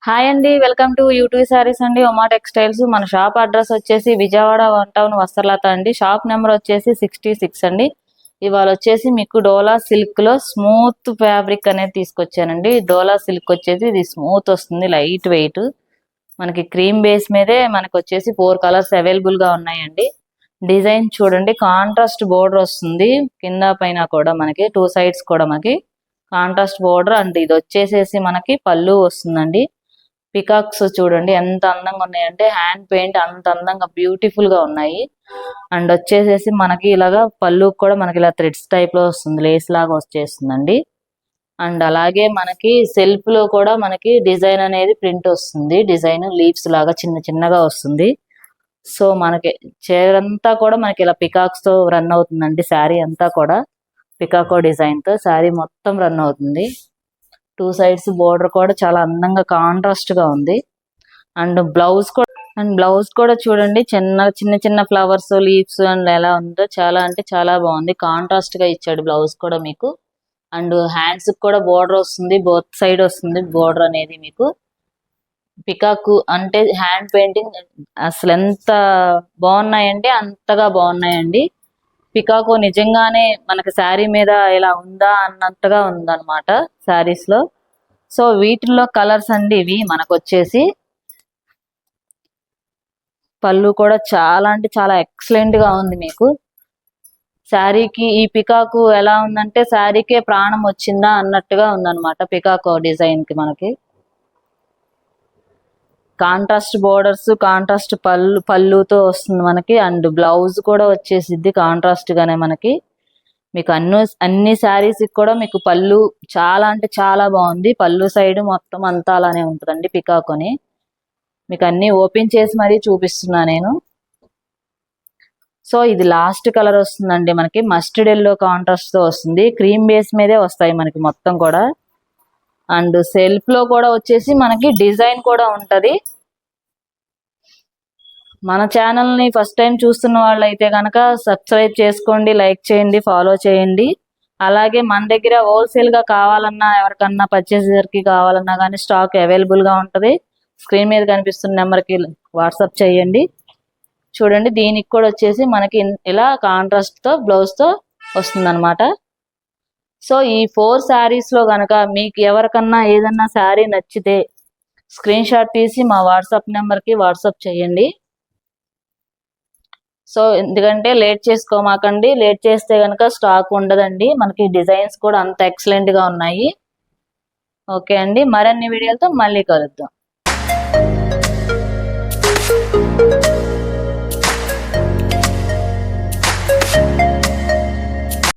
Hi అండి, welcome to YouTube saris అండి. Uma textiles. మన షాప్ అడ్రస్ వచ్చేసి విజయవాడ 1 టౌన్ వస్త్రలత అండి. షాప్ నెంబర్ వచ్చేసి 66 అండి. ఇవాళ వచ్చేసి మీకు డోలా సిల్క్ లో స్మూత్ ఫ్యాబ్రిక్ అనేది తీసుకొచ్చానండి. డోలా సిల్క్ వచ్చేసి ఇది స్మూత్ వస్తుంది, లైట్ వెయిట్. మనకి క్రీమ్ బేస్ మీదే మనకు వచ్చేసి 4 కలర్స్ అవైలబుల్ గా ఉన్నాయండి. డిజైన్ చూడండి, కాంట్రాస్ట్ బోర్డర్ వస్తుంది కింద పైన కూడా, మనకి 2 సైడ్స్ కూడా మనకి కాంట్రాస్ట్ బోర్డర్. అండ్ ఇది వచ్చేసేసి మనకి పళ్ళు వస్తుందండి. పికాక్స్ చూడండి ఎంత అందంగా ఉన్నాయంటే, హ్యాండ్ పెయింట్ అంత అందంగా బ్యూటిఫుల్ గా ఉన్నాయి. అండ్ వచ్చేసేసి మనకి ఇలాగా పళ్ళు కూడా మనకి ఇలా థ్రెడ్స్ టైప్ లో వస్తుంది, లేస్ లాగా వచ్చేస్తుందండి. అండ్ అలాగే మనకి సెల్ఫ్ లో కూడా మనకి డిజైన్ అనేది ప్రింట్ వస్తుంది, డిజైన్ లీవ్స్ లాగా చిన్న చిన్నగా వస్తుంది. సో మనకి చీర అంతా కూడా మనకి ఇలా పికాక్స్ తో రన్ అవుతుందండి. శారీ అంతా కూడా పికాకో డిజైన్ తో శారీ మొత్తం రన్ అవుతుంది. 2 సైడ్స్ బోర్డర్ కూడా చాలా అందంగా కాంట్రాస్ట్ గా ఉంది. అండ్ బ్లౌజ్ కూడా చూడండి, చిన్న చిన్న ఫ్లవర్స్, లీవ్స్ అండ్ ఎలా ఉందో చాలా అంటే చాలా బాగుంది. కాంట్రాస్ట్ గా ఇచ్చాడు బ్లౌజ్ కూడా మీకు. అండ్ హ్యాండ్స్ కూడా బోర్డర్ వస్తుంది, బోత్ సైడ్ వస్తుంది బోర్డర్ అనేది మీకు. పికాక్ అంటే హ్యాండ్ పెయింటింగ్ అసలు ఎంత బాగున్నాయంటే అంతగా బాగున్నాయండి. పికాకో నిజంగానే మనకి శారీ మీద ఇలా ఉందా అన్నట్టుగా ఉందన్నమాట శారీస్ లో. సో వీటిల్లో కలర్స్ అండి ఇవి. మనకు వచ్చేసి పళ్ళు కూడా చాలా అంటే చాలా ఎక్సలెంట్ గా ఉంది మీకు. శారీకి ఈ పికాకు ఎలా ఉందంటే శారీకే ప్రాణం వచ్చిందా అన్నట్టుగా ఉందన్నమాట పికాకో డిజైన్ కి. మనకి కాంట్రాస్ట్ బోర్డర్స్, కాంట్రాస్ట్ పళ్ళుతో వస్తుంది మనకి. అండ్ బ్లౌజ్ కూడా వచ్చేసిద్ది కాంట్రాస్ట్ గానే మనకి. మీకు అన్ని శారీస్ కూడా మీకు పళ్ళు చాలా అంటే చాలా బాగుంది. పళ్ళు సైడ్ మొత్తం అంతా అలానే ఉంటుందండి పికాకోని. మీకు అన్ని ఓపెన్ చేసి మరీ చూపిస్తున్నా నేను. సో ఇది లాస్ట్ కలర్ వస్తుందండి మనకి, మస్టర్డ్ ఎల్లో కాంట్రాస్ట్ తో వస్తుంది. క్రీమ్ బేస్ మీదే వస్తాయి మనకి మొత్తం కూడా. అండ్ సెల్ఫ్ లో కూడా వచ్చేసి మనకి డిజైన్ కూడా ఉంటది. మన ఛానల్ ని ఫస్ట్ టైం చూస్తున్న వాళ్ళు అయితే కనుక సబ్స్క్రైబ్ చేసుకోండి, లైక్ చేయండి, ఫాలో చేయండి. అలాగే మన దగ్గర హోల్సేల్ గా కావాలన్నా, ఎవరికన్నా పర్చేసర్ కి కావాలన్నా కానీ స్టాక్ అవైలబుల్ గా ఉంటది. స్క్రీన్ మీద కనిపిస్తున్న నెంబర్ కి వాట్సాప్ చేయండి. చూడండి, దీనికి కూడా వచ్చేసి మనకి ఇలా కాంట్రాస్ట్ తో బ్లౌజ్ తో వస్తుంది. సో ఈ 4 శారీస్ లో గనక మీకు ఎవరికన్నా ఏదన్నా శారీ నచ్చితే స్క్రీన్ షాట్ తీసి మా వాట్సాప్ నెంబర్ కి వాట్సాప్ చేయండి. సో ఎందుకంటే లేట్ చేసుకోమాకండి, లేట్ చేస్తే కనుక స్టాక్ ఉండదండి. మనకి డిజైన్స్ కూడా అంత ఎక్సలెంట్ గా ఉన్నాయి. ఓకే అండి, మరిన్ని వీడియోలతో మళ్ళీ కలుద్దాం.